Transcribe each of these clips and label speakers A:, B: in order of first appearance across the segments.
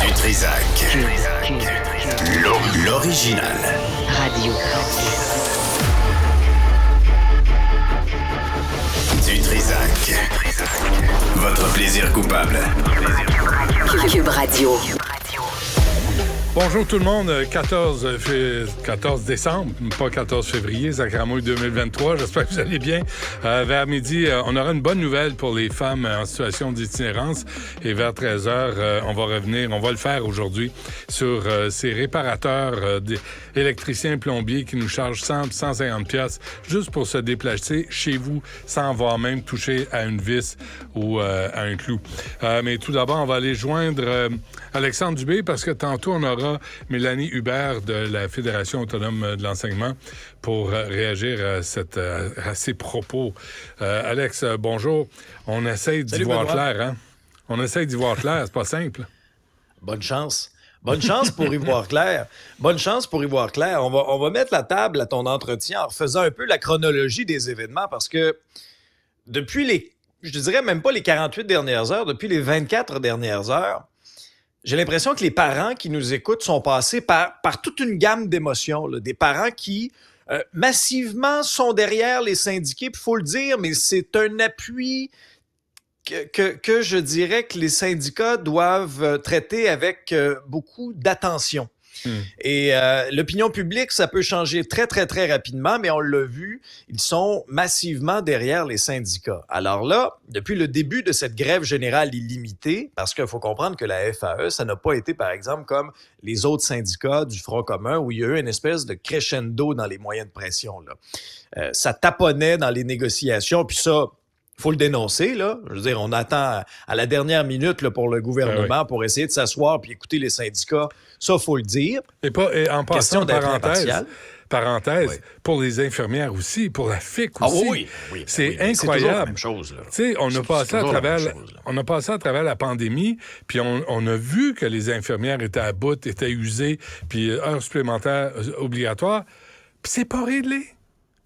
A: Du Trizac. L'original.
B: Radio.
A: Du Trizac. Votre plaisir coupable.
B: Cube Radio.
C: Bonjour tout le monde, 14 décembre, pas 14 février, Sacramouille 2023, j'espère que vous allez bien. Vers midi, on aura une bonne nouvelle pour les femmes en situation d'itinérance et vers 13h, on va revenir, on va le faire aujourd'hui, sur ces réparateurs électriciens plombiers qui nous chargent 150 pièces juste pour se déplacer chez vous sans avoir même touché à une vis ou à un clou. Mais tout d'abord, on va aller joindre Alexandre Dubé parce que tantôt, on aura Mélanie Hubert de la Fédération autonome de l'enseignement pour réagir à ces propos. Alex, bonjour. On essaye d'y voir clair, hein? On essaye d'y voir clair, c'est pas simple.
D: Bonne chance. Bonne chance pour y voir clair. Bonne chance pour y voir clair. On va mettre la table à ton entretien en refaisant un peu la chronologie des événements parce que depuis je dirais même pas les 48 dernières heures, depuis les 24 dernières heures, j'ai l'impression que les parents qui nous écoutent sont passés par toute une gamme d'émotions. Là. Des parents qui, massivement, sont derrière les syndiqués. Il faut le dire, mais c'est un appui que je dirais que les syndicats doivent traiter avec beaucoup d'attention. Et l'opinion publique, ça peut changer très, très, très rapidement, mais on l'a vu, ils sont massivement derrière les syndicats. Alors là, depuis le début de cette grève générale illimitée, parce qu'il faut comprendre que la FAE, ça n'a pas été, par exemple, comme les autres syndicats du Front commun, où il y a eu une espèce de crescendo dans les moyens de pression. Là. Ça taponnait dans les négociations, puis ça... Il faut le dénoncer, là. Je veux dire, on attend à la dernière minute là, pour le gouvernement pour essayer de s'asseoir puis écouter les syndicats. Ça, il faut le dire.
C: Et en passant, parenthèse,
D: oui.
C: Pour les infirmières aussi, pour la FIC aussi.
D: Oui.
C: C'est incroyable.
D: C'est toujours la même chose. Là.
C: Tu sais, on a passé à travers la pandémie, puis on a vu que les infirmières étaient à bout, étaient usées, puis heures supplémentaires obligatoires. Puis c'est pas réglé.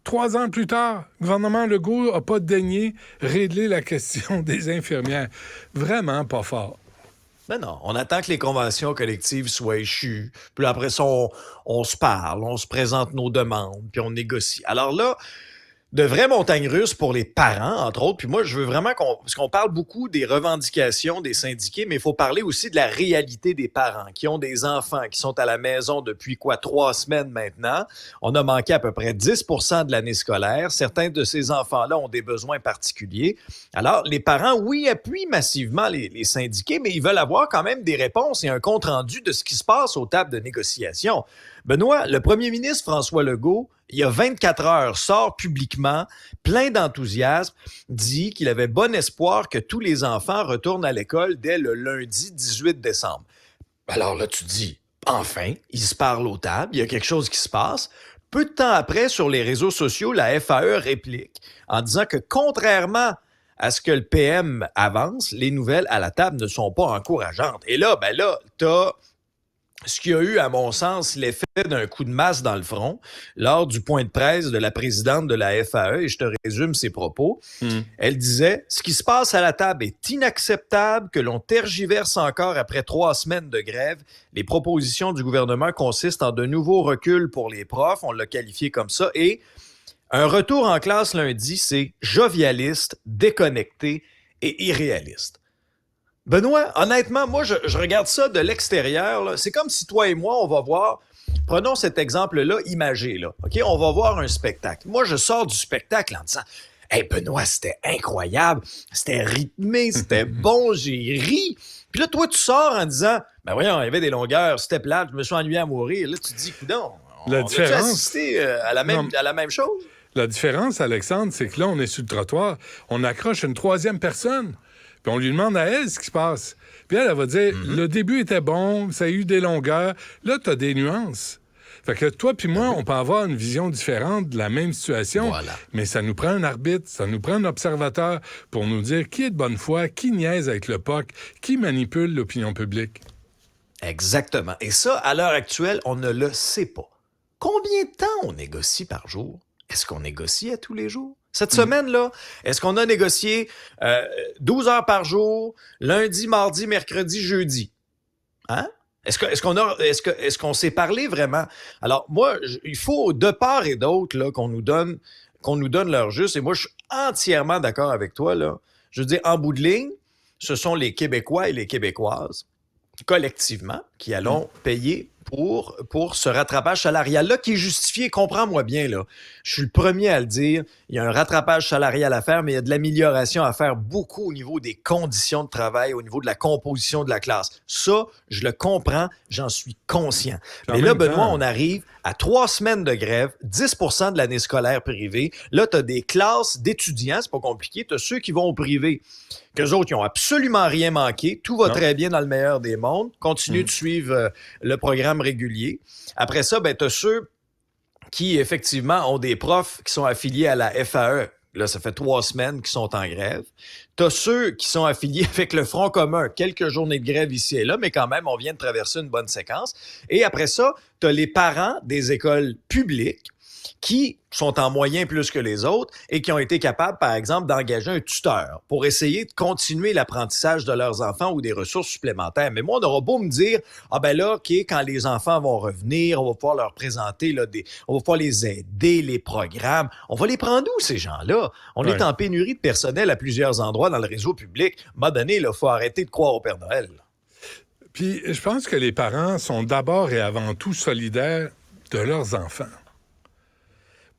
C: 3 ans plus tard, le gouvernement Legault n'a pas daigné régler la question des infirmières. Vraiment pas fort.
D: Ben non, on attend que les conventions collectives soient échues. Puis après ça, on se parle, on se présente nos demandes, puis on négocie. Alors là, de vraies montagnes russes pour les parents, entre autres. Puis moi, je veux vraiment parce qu'on parle beaucoup des revendications des syndiqués, mais il faut parler aussi de la réalité des parents qui ont des enfants, qui sont à la maison depuis 3 semaines maintenant. On a manqué à peu près 10% de l'année scolaire. Certains de ces enfants-là ont des besoins particuliers. Alors, les parents, oui, appuient massivement les syndiqués, mais ils veulent avoir quand même des réponses et un compte-rendu de ce qui se passe aux tables de négociation. Benoît, le premier ministre François Legault, il y a 24 heures, sort publiquement, plein d'enthousiasme, dit qu'il avait bon espoir que tous les enfants retournent à l'école dès le lundi 18 décembre. Alors là, tu dis, enfin, ils se parlent aux tables, il y a quelque chose qui se passe. Peu de temps après, sur les réseaux sociaux, la FAE réplique en disant que contrairement à ce que le PM avance, les nouvelles à la table ne sont pas encourageantes. Et là, t'as... ce qui a eu, à mon sens, l'effet d'un coup de masse dans le front lors du point de presse de la présidente de la FAE, et je te résume ses propos. Elle disait « Ce qui se passe à la table est inacceptable, que l'on tergiverse encore après 3 semaines de grève. Les propositions du gouvernement consistent en de nouveaux reculs pour les profs, on l'a qualifié comme ça, et un retour en classe lundi, c'est jovialiste, déconnecté et irréaliste. » Benoît, honnêtement, moi, je regarde ça de l'extérieur. Là. C'est comme si toi et moi, on va voir, prenons cet exemple-là imagé, là, OK? On va voir un spectacle. Moi, je sors du spectacle en disant « Hey, Benoît, c'était incroyable, c'était rythmé, c'était bon, j'ai ri. » Puis là, toi, tu sors en disant « Ben voyons, il y avait des longueurs, c'était plate, je me suis ennuyé à mourir. » Là, tu te dis « Coudonc, on a-tu assisté à la même chose? »
C: La différence, Alexandre, c'est que là, on est sur le trottoir, on accroche une 3e personne. Puis on lui demande à elle ce qui se passe. Puis elle va dire, le début était bon, ça a eu des longueurs. Là, tu as des nuances. Fait que toi puis moi, on peut avoir une vision différente de la même situation, mais ça nous prend un arbitre, ça nous prend un observateur pour nous dire qui est de bonne foi, qui niaise avec le POC, qui manipule l'opinion publique.
D: Exactement. Et ça, à l'heure actuelle, on ne le sait pas. Combien de temps on négocie par jour? Est-ce qu'on négocie à tous les jours? Cette semaine-là, est-ce qu'on a négocié 12 heures par jour, lundi, mardi, mercredi, jeudi? Hein? Est-ce qu'on s'est parlé vraiment? Alors, moi, il faut de part et d'autre là, qu'on nous donne leur juste. Et moi, je suis entièrement d'accord avec toi. Là. Je veux dire, en bout de ligne, ce sont les Québécois et les Québécoises, collectivement, qui allons payer pour ce rattrapage salarial-là qui est justifié, comprends-moi bien, là. Je suis le premier à le dire, il y a un rattrapage salarial à faire, mais il y a de l'amélioration à faire beaucoup au niveau des conditions de travail, au niveau de la composition de la classe. Ça, je le comprends, j'en suis conscient. Mais là, Benoît, on arrive à 3 semaines de grève, 10% de l'année scolaire privée. Là, tu as des classes d'étudiants, c'est pas compliqué, tu as ceux qui vont au privé. Qu'eux autres, ils n'ont absolument rien manqué. Tout va très bien dans le meilleur des mondes. Continue de suivre le programme régulier. Après ça, ben, tu as ceux qui, effectivement, ont des profs qui sont affiliés à la FAE. Là, ça fait 3 semaines qu'ils sont en grève. Tu as ceux qui sont affiliés avec le Front commun. Quelques journées de grève ici et là, mais quand même, on vient de traverser une bonne séquence. Et après ça, tu as les parents des écoles publiques qui sont en moyen plus que les autres et qui ont été capables, par exemple, d'engager un tuteur pour essayer de continuer l'apprentissage de leurs enfants ou des ressources supplémentaires. Mais moi, on aura beau me dire, ah ben là, OK, quand les enfants vont revenir, on va pouvoir leur présenter, là, on va pouvoir les aider, les programmes. On va les prendre où, ces gens-là? On est en pénurie de personnel à plusieurs endroits dans le réseau public. À un moment donné, il faut arrêter de croire au Père Noël.
C: Puis, je pense que les parents sont d'abord et avant tout solidaires de leurs enfants.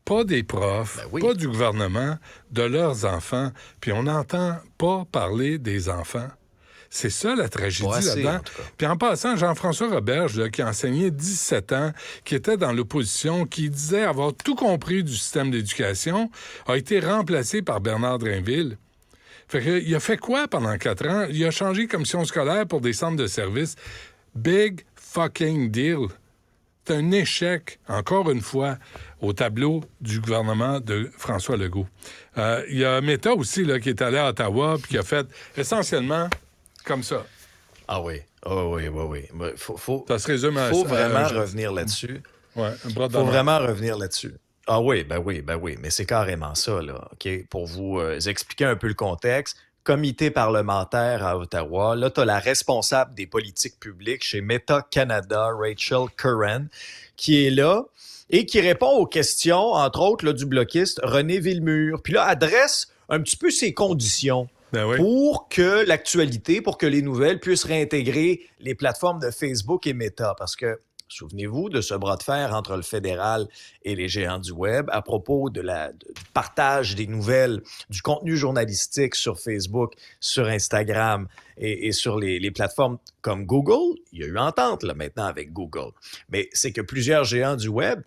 C: Pas des profs, pas du gouvernement, de leurs enfants. Puis on n'entend pas parler des enfants. C'est ça la tragédie là-dedans. Puis en passant, Jean-François Roberge, là, qui a enseigné 17 ans, qui était dans l'opposition, qui disait avoir tout compris du système d'éducation, a été remplacé par Bernard Drinville. Fait que, il a fait quoi pendant 4 ans? Il a changé commission scolaire pour des centres de services. Big fucking deal. C'est un échec, encore une fois, au tableau du gouvernement de François Legault. Il y a Meta aussi là, qui est allé à Ottawa puis qui a fait essentiellement comme ça.
D: Ah oui. Oui.
C: Ça se résume à...
D: faut vraiment revenir là-dessus.
C: Ouais, un bras de
D: faut vraiment revenir là-dessus. Ah oui, ben oui. Mais c'est carrément ça, là. OK? Pour vous expliquer un peu le contexte, comité parlementaire à Ottawa. Là, tu as la responsable des politiques publiques chez Meta Canada, Rachel Curran, qui est là et qui répond aux questions, entre autres, là, du bloquiste René Villemur. Puis là, adresse un petit peu ses conditions pour que l'actualité, pour que les nouvelles puissent réintégrer les plateformes de Facebook et Meta. Parce que, souvenez-vous de ce bras de fer entre le fédéral et les géants du web à propos du partage des nouvelles, du contenu journalistique sur Facebook, sur Instagram et sur les plateformes comme Google. Il y a eu entente là, maintenant avec Google. Mais c'est que plusieurs géants du web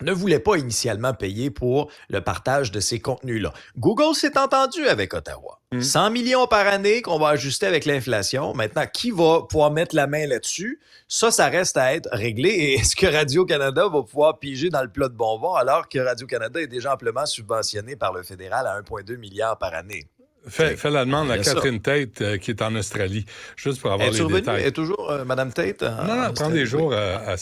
D: ne voulaient pas initialement payer pour le partage de ces contenus-là. Google s'est entendu avec Ottawa. 100 millions par année qu'on va ajuster avec l'inflation. Maintenant, qui va pouvoir mettre la main là-dessus? Ça reste à être réglé. Et est-ce que Radio-Canada va pouvoir piger dans le plat de bonbons alors que Radio-Canada est déjà amplement subventionné par le fédéral à 1,2 milliard par année?
C: Fais la demande à Catherine Tate qui est en Australie, juste pour avoir les détails.
D: Elle est toujours Mme Tate?
C: Non, elle prend des jours à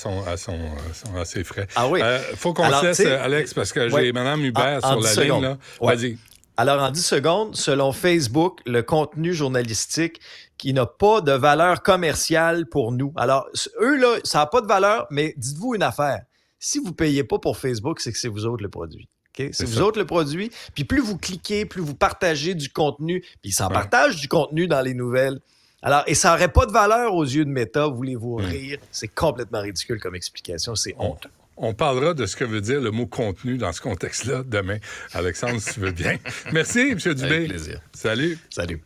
C: ses frais.
D: Ah oui.
C: Faut qu'on se laisse, Alex, parce que j'ai Mme Hubert sur la ligne. Là. Vas-y.
D: Alors, en 10 secondes, selon Facebook, le contenu journalistique qui n'a pas de valeur commerciale pour nous. Alors, eux, là, ça n'a pas de valeur, mais dites-vous une affaire. Si vous ne payez pas pour Facebook, c'est que c'est vous autres le produit. Okay? C'est vous autres le produit. Puis plus vous cliquez, plus vous partagez du contenu, puis ils s'en partagent du contenu dans les nouvelles. Alors, et ça n'aurait pas de valeur aux yeux de Meta, voulez-vous rire? C'est complètement ridicule comme explication, c'est honteux.
C: On parlera de ce que veut dire le mot contenu dans ce contexte-là demain. Alexandre, si tu veux bien. Merci, M. Dubé.
D: Avec plaisir.
C: Salut.
D: Salut.